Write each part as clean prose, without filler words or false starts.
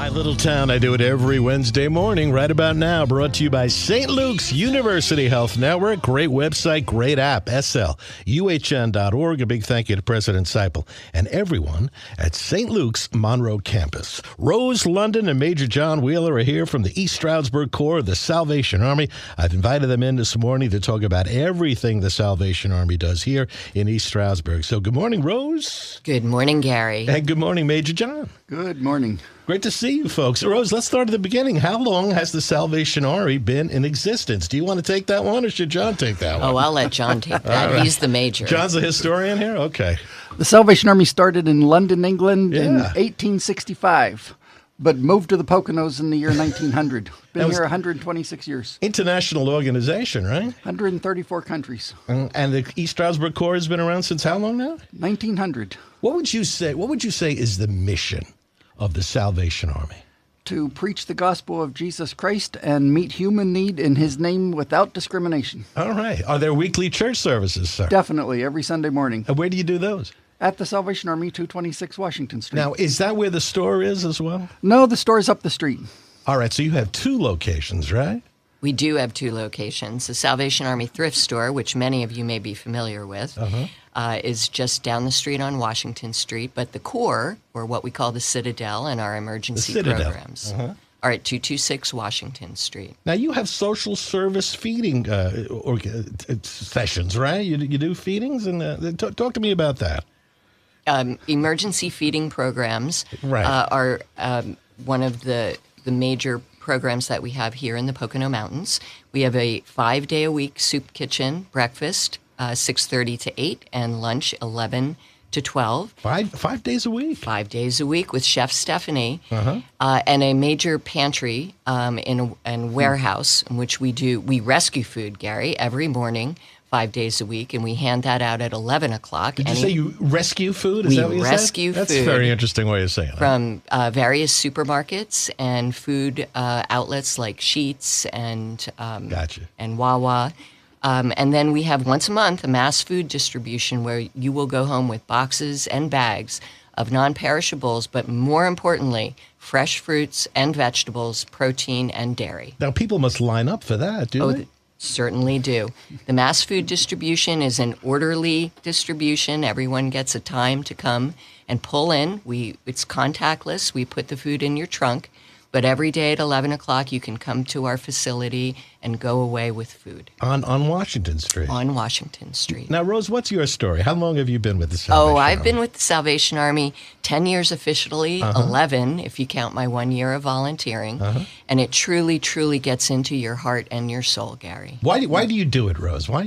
My Little Town, I do it every Wednesday morning, right about now. Brought to you by St. Luke's University Health Network. Great website, great app, sluhn.org. A big thank you to President Seipel and everyone at St. Luke's Monroe campus. Rose London and Major John Wheeler are here from the East Stroudsburg Corps of the Salvation Army. I've invited them in this morning to talk about everything the Salvation Army does here in East Stroudsburg. So good morning, Rose. Good morning, Gary. And good morning, Major John. Good morning. Great to see you, folks. Rose, let's start at the beginning. How long has the Salvation Army been in existence? Do you want to take that one, or should John take that one? Oh, I'll let John take that. Right. He's the major. John's the historian here? Okay. The Salvation Army started in London, England in Yeah. 1865, but moved to the Poconos in the year 1900. Been That was- here 126 years. International organization, right? 134 countries. And the East Stroudsburg Corps has been around since how long now? 1900. What would you say is the mission of the Salvation Army? To preach the gospel of Jesus Christ and meet human need in his name without discrimination. All right. Are there weekly church services, sir? Definitely, every Sunday morning. And where do you do those? At the Salvation Army, 226 Washington Street. Now, is that where the store is as well? No, the store's up the street. All right. So you have two locations, right? We do have two locations. The Salvation Army Thrift Store, which many of you may be familiar with, is just down the street on Washington Street. But the core, or what we call the Citadel, and our emergency programs are at 226 Washington Street. Now, you have social service feeding sessions, right? You do feedings? And talk to me about that. Emergency feeding programs Right. are one of the major programs that we have here in the Pocono Mountains. We have a 5-day-a-week soup kitchen, breakfast 6:30 to 8, and lunch 11 to 12. 5 days a week? 5 days a week with Chef Stephanie, and a major pantry and warehouse in which we rescue food, Gary, every morning, 5 days a week, and we hand that out at 11 o'clock. Did you say you rescue food? Is We that what you rescue said? That's food a very interesting way of saying it. from various supermarkets and food outlets like Sheetz and Gotcha. and Wawa. And then we have once a month a mass food distribution where you will go home with boxes and bags of non-perishables, but more importantly, fresh fruits and vegetables, protein and dairy. Now, people must line up for that, do they? Certainly do. The mass food distribution is an orderly distribution. Everyone gets a time to come and pull in. It's contactless. We put the food in your trunk. But every day at 11 o'clock, you can come to our facility and go away with food. On Washington Street. On Washington Street. Now, Rose, what's your story? How long have you been with the Salvation Army? I've been with the Salvation Army 10 years officially, 11 if you count my 1 year of volunteering. And it truly, truly gets into your heart and your soul, Gary. Why do you do it, Rose? Why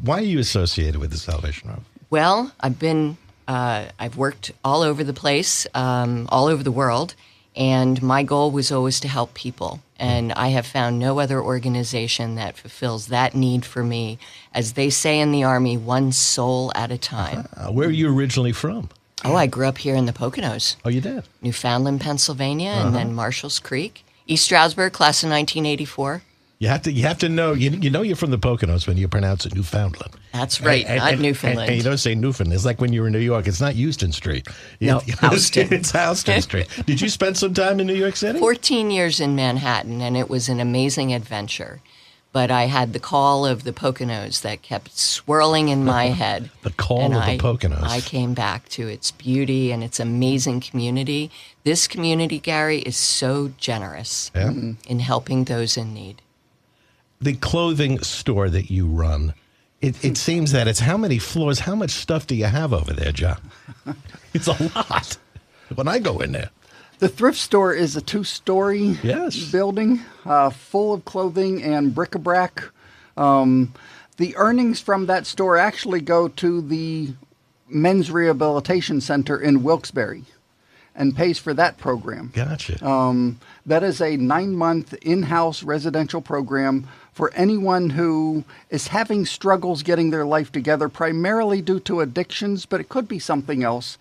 are you associated with the Salvation Army? Well, I've worked all over the place, all over the world. And my goal was always to help people. And I have found no other organization that fulfills that need for me. As they say in the Army, one soul at a time. Where are you originally from? Oh, I grew up here in the Poconos. Oh, you did? Newfoundland, Pennsylvania, and then Marshalls Creek. East Stroudsburg, class of 1984. You have to know. You know you're from the Poconos when you pronounce it Newfoundland. That's right, not Newfoundland. And you don't say Newfoundland. It's like when you were in New York. It's not Houston Street. No, Houston. It's Houston Street. Did you spend some time in New York City? 14 years in Manhattan, and it was an amazing adventure. But I had the call of the Poconos that kept swirling in my head. The call of the Poconos. I came back to its beauty and its amazing community. This community, Gary, is so generous in helping those in need. The clothing store that you run, it seems that it's how many floors, how much stuff do you have over there, John? It's a lot when I go in there. The thrift store is a 2-story building full of clothing and bric-a-brac. The earnings from that store actually go to the Men's Rehabilitation Center in Wilkes-Barre and pays for that program. Gotcha. That is a 9-month in-house residential program for anyone who is having struggles getting their life together, primarily due to addictions, but it could be something else.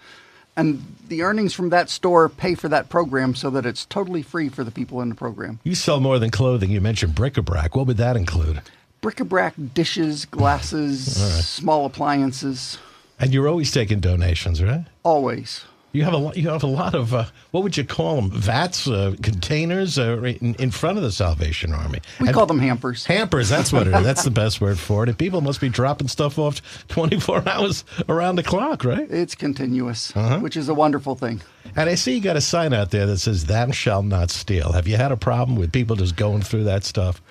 And the earnings from that store pay for that program so that it's totally free for the people in the program. You sell more than clothing. You mentioned bric-a-brac. What would that include? Bric-a-brac, dishes, glasses, small appliances. And you're always taking donations, right? Always. You have a lot of what would you call them? Vats, containers in front of the Salvation Army. We call them hampers. Hampers, that's what it is. That's the best word for it. And people must be dropping stuff off 24 hours around the clock, right? It's continuous, which is a wonderful thing. And I see you got a sign out there that says, "Thou shalt not steal." Have you had a problem with people just going through that stuff?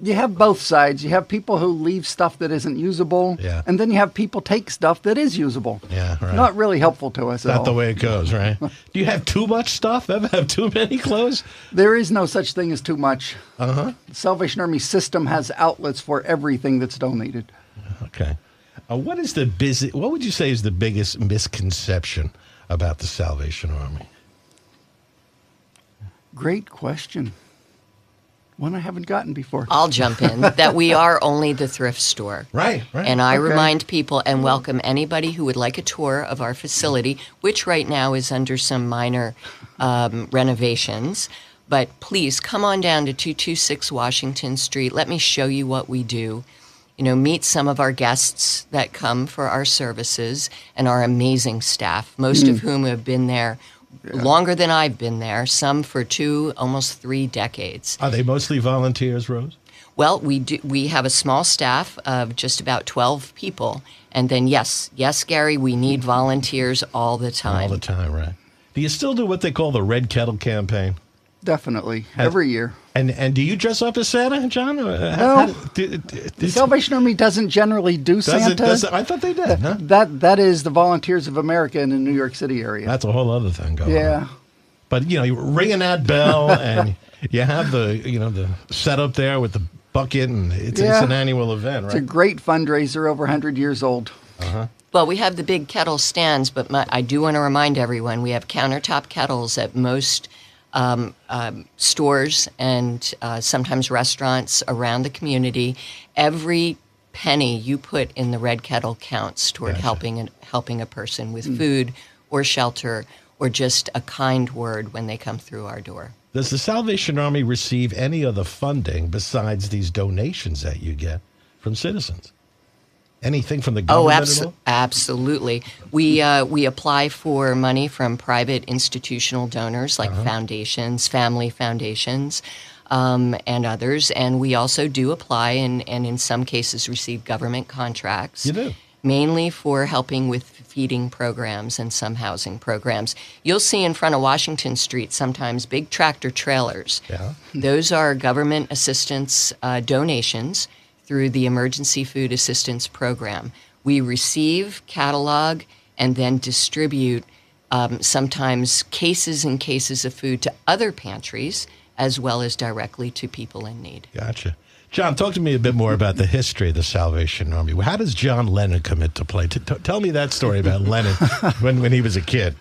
You have both sides. You have people who leave stuff that isn't usable, and then you have people take stuff that is usable. Yeah, right. Not really helpful to us at all. Not the way it goes, right? Do you have too much stuff? Ever have too many clothes? There is no such thing as too much. The Salvation Army system has outlets for everything that's donated. Okay. What would you say is the biggest misconception about the Salvation Army? Great question. One I haven't gotten before. I'll jump in, that we are only the thrift store. Right. And I remind people and welcome anybody who would like a tour of our facility, which right now is under some minor renovations. But please come on down to 226 Washington Street. Let me show you what we do. Meet some of our guests that come for our services and our amazing staff, most of whom have been there longer than I've been there, some for 2, almost 3 decades. Are they mostly volunteers, Rose? Well, we have a small staff of just about 12 people. And then, yes, Gary, we need volunteers all the time. All the time, right. Do you still do what they call the Red Kettle campaign? Definitely. Every year. And do you dress up as Santa, John? No. The Salvation Army doesn't generally do Santa. I thought they did. Huh? That is the Volunteers of America in the New York City area. That's a whole other thing going on. Yeah. But, you're ringing that bell, and you have the setup there with the bucket, and it's an annual event, right? It's a great fundraiser, over 100 years old. Well, we have the big kettle stands, but I do want to remind everyone, we have countertop kettles at most stores and sometimes restaurants around the community. Every penny you put in the red kettle counts toward helping a person with food or shelter or just a kind word when they come through our door. Does the Salvation Army receive any other funding besides these donations that you get from citizens? Anything from the government at all? Absolutely. We apply for money from private institutional donors like foundations, family foundations, and others. And we also do apply and in some cases receive government contracts. You do? Mainly for helping with feeding programs and some housing programs. You'll see in front of Washington Street sometimes big tractor trailers. Yeah. Those are government assistance donations through the Emergency Food Assistance Program. We receive, catalog, and then distribute sometimes cases and cases of food to other pantries as well as directly to people in need. Gotcha. John, talk to me a bit more about the history of the Salvation Army. How does John Lennon come into play? Tell me that story about Lennon when he was a kid.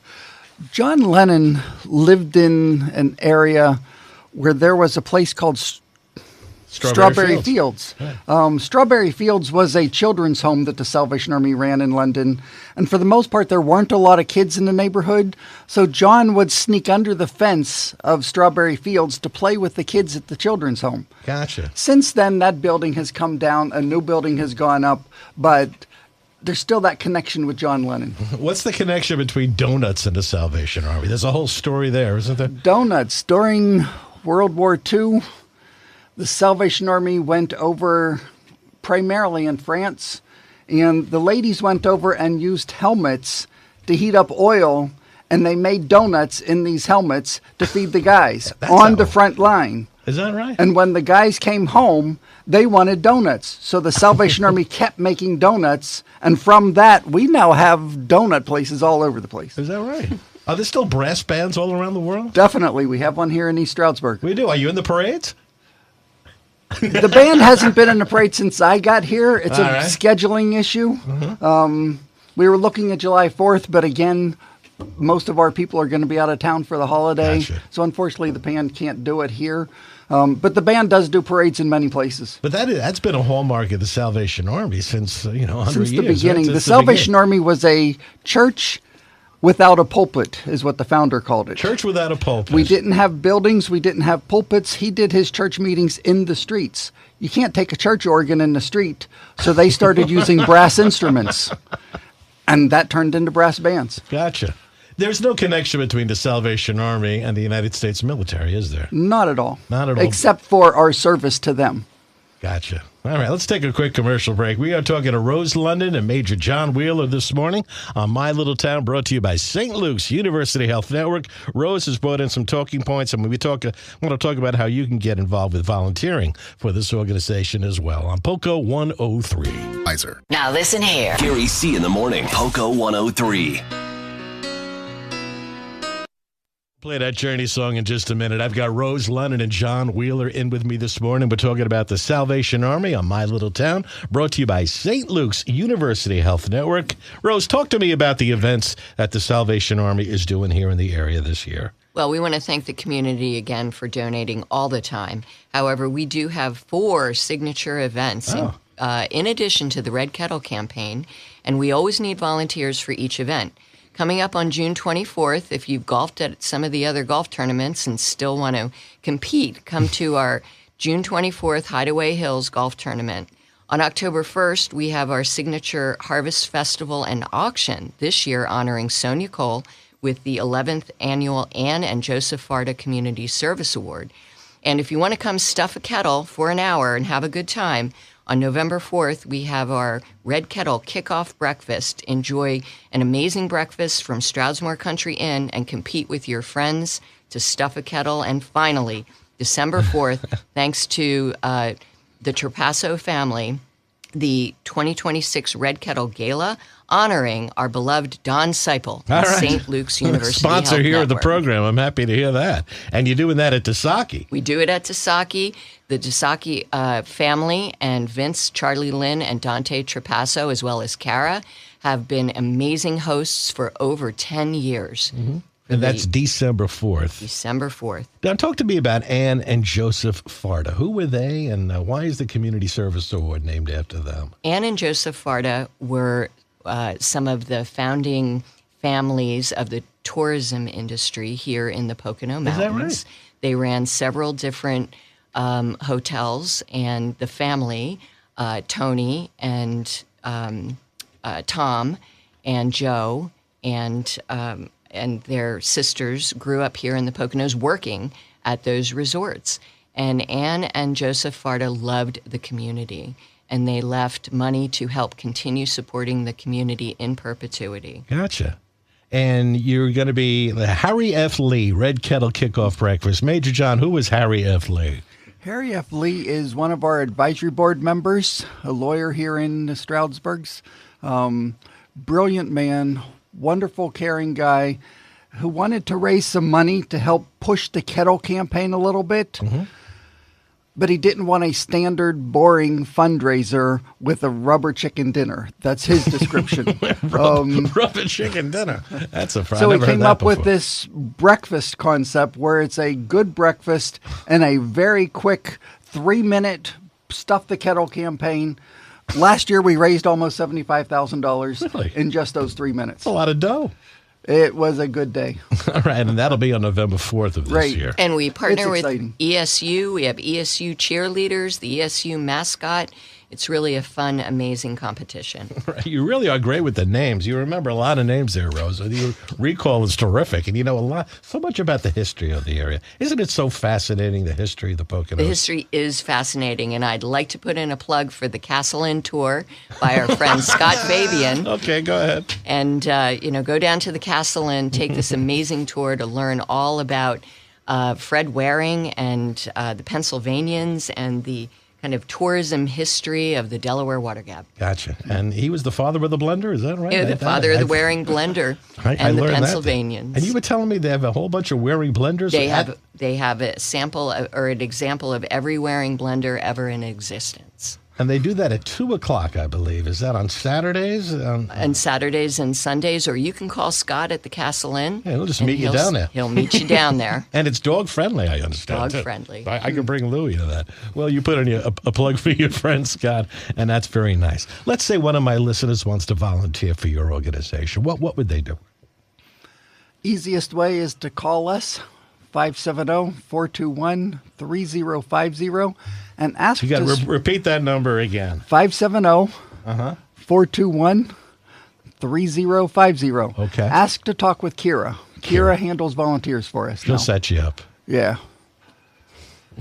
John Lennon lived in an area where there was a place called Strawberry Fields. Right. Strawberry Fields was a children's home that the Salvation Army ran in London. And for the most part, there weren't a lot of kids in the neighborhood. So John would sneak under the fence of Strawberry Fields to play with the kids at the children's home. Gotcha. Since then, that building has come down. A new building has gone up. But there's still that connection with John Lennon. What's the connection between donuts and the Salvation Army? There's a whole story there, isn't there? Donuts. During World War II, the Salvation Army went over primarily in France, and the ladies went over and used helmets to heat up oil, and they made donuts in these helmets to feed the guys on the front line. Is that right? And when the guys came home, they wanted donuts. So the Salvation Army kept making donuts, and from that, we now have donut places all over the place. Is that right? Are there still brass bands all around the world? Definitely. We have one here in East Stroudsburg. We do. Are you in the parades? The band hasn't been in the parade since I got here. It's all a right. scheduling issue. We were looking at July 4th, but again, most of our people are going to be out of town for the holiday. Gotcha. So unfortunately, the band can't do it here. But the band does do parades in many places. But that's been a hallmark of the Salvation Army since 100 years. Since the beginning. Right? The Salvation Army was a church without a pulpit, is what the founder called it. Church without a pulpit. We didn't have buildings. We didn't have pulpits. He did his church meetings in the streets. You can't take a church organ in the street, so they started using brass instruments, and that turned into brass bands. Gotcha. There's no connection between the Salvation Army and the United States military, is there? Not at all. Not at all. Except for our service to them. Gotcha. All right, let's take a quick commercial break. We are talking to Rose London and Major John Wheeler this morning on My Little Town, brought to you by St. Luke's University Health Network. Rose has brought in some talking points, and we want to talk about how you can get involved with volunteering for this organization as well on POCO 103. Now listen here. Gary Cee in the morning, POCO 103. Play that Journey song in just a minute. I've got Rose London and John Wheeler in with me this morning. We're talking about the Salvation Army on My Little Town, brought to you by St. Luke's University Health Network. Rose, talk to me about the events that the Salvation Army is doing here in the area this year. Well, we want to thank the community again for donating all the time. However, we do have 4 signature events in addition to the Red Kettle campaign, and we always need volunteers for each event. Coming up on June 24th, if you've golfed at some of the other golf tournaments and still want to compete, come to our June 24th Hideaway Hills Golf Tournament. On October 1st, we have our signature Harvest Festival and Auction, this year honoring Sonia Cole with the 11th Annual Ann and Joseph Farda Community Service Award. And if you want to come stuff a kettle for an hour and have a good time, on November 4th, we have our Red Kettle Kickoff Breakfast. Enjoy an amazing breakfast from Stroudsmore Country Inn and compete with your friends to stuff a kettle. And finally, December 4th, thanks to the Trapasso family, the 2026 Red Kettle Gala, honoring our beloved Don Seipel at St. Luke's University Sponsor Health here Network. of the program. I'm happy to hear that. And you're doing that at Tasaki. We do it at Tasaki. The Tasaki family and Vince, Charlie Lynn, and Dante Trapasso, as well as Kara, have been amazing hosts for over 10 years. Mm-hmm. And that's December 4th. December 4th. Now, talk to me about Ann and Joseph Farda. Who were they, and why is the Community Service Award named after them? Ann and Joseph Farda were some of the founding families of the tourism industry here in the Pocono Mountains. Is that right? They ran several different hotels, and the family, Tony and Tom and Joe and their sisters grew up here in the Poconos working at those resorts. And Ann and Joseph Farda loved the community, and they left money to help continue supporting the community in perpetuity. Gotcha. And you're going to be the Harry F. Lee Red Kettle Kickoff Breakfast. Major John, who was Harry F. Lee? Harry F. Lee is one of our advisory board members, a lawyer here in the Stroudsburgs. Brilliant man, wonderful, caring guy who wanted to raise some money to help push the kettle campaign a little bit. Mm-hmm. But he didn't want a standard, boring fundraiser with a rubber chicken dinner. That's his description. Rubber chicken dinner. That's a So he came up with this breakfast concept where it's a good breakfast and a very quick 3-minute stuff the kettle campaign. Last year we raised almost $75,000 in just those 3 minutes. That's a lot of dough. It was a good day. All right, and that'll be on November 4th of this year. And we partner with exciting. ESU. We have ESU cheerleaders, the ESU mascot. It's really a fun, amazing competition. You really are great with the names. You remember a lot of names there, Rosa. Your recall is terrific, and you know so much about the history of the area. Isn't it so fascinating, the history of the Poconos? The history is fascinating, and I'd like to put in a plug for the Castle Inn tour by our friend Scott Fabian. Okay, go ahead. And, go down to the Castle Inn, take this amazing tour to learn all about Fred Waring and the Pennsylvanians and the kind of tourism history of the Delaware Water Gap. Gotcha. And he was the father of the blender, is that right? Yeah, the father of the Waring blender and the Pennsylvanians. And you were telling me they have a whole bunch of Waring blenders? They have a sample or an example of every Waring blender ever in existence. And they do that at 2 o'clock, I believe. Is that on Saturdays? On Saturdays and Sundays, or you can call Scott at the Castle Inn. Yeah, he'll just meet you down there. He'll meet you down there. And it's dog-friendly, I understand. Dog-friendly. I can bring Louie to that. Well, you put in a plug for your friend, Scott, and that's very nice. Let's say one of my listeners wants to volunteer for your organization. What would they do? Easiest way is to call us, 570-421-3050, and ask. You got to repeat that number again. 570-421-3050. 3050. Okay. Ask to talk with Kira. Kira handles volunteers for us She'll now. set you up. Yeah.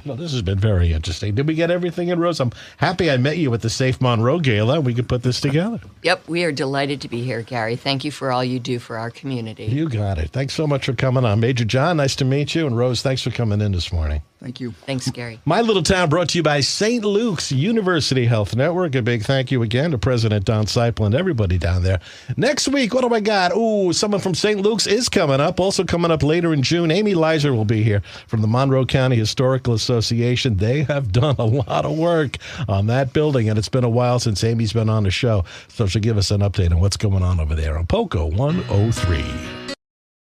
Well, this has been very interesting. Did we get everything in, Rose? I'm happy I met you at the Safe Monroe Gala. We could put this together. Yep, we are delighted to be here, Gary. Thank you for all you do for our community. You got it. Thanks so much for coming on. Major John, nice to meet you. And Rose, thanks for coming in this morning. Thank you. Thanks, Gary. My Little Town brought to you by St. Luke's University Health Network. A big thank you again to President Don Seipel and everybody down there. Next week, what do I got? Ooh, someone from St. Luke's is coming up. Also coming up later in June, Amy Leiser will be here from the Monroe County Historical Association. They have done a lot of work on that building, and it's been a while since Amy's been on the show. So she'll give us an update on what's going on over there on POCO 103.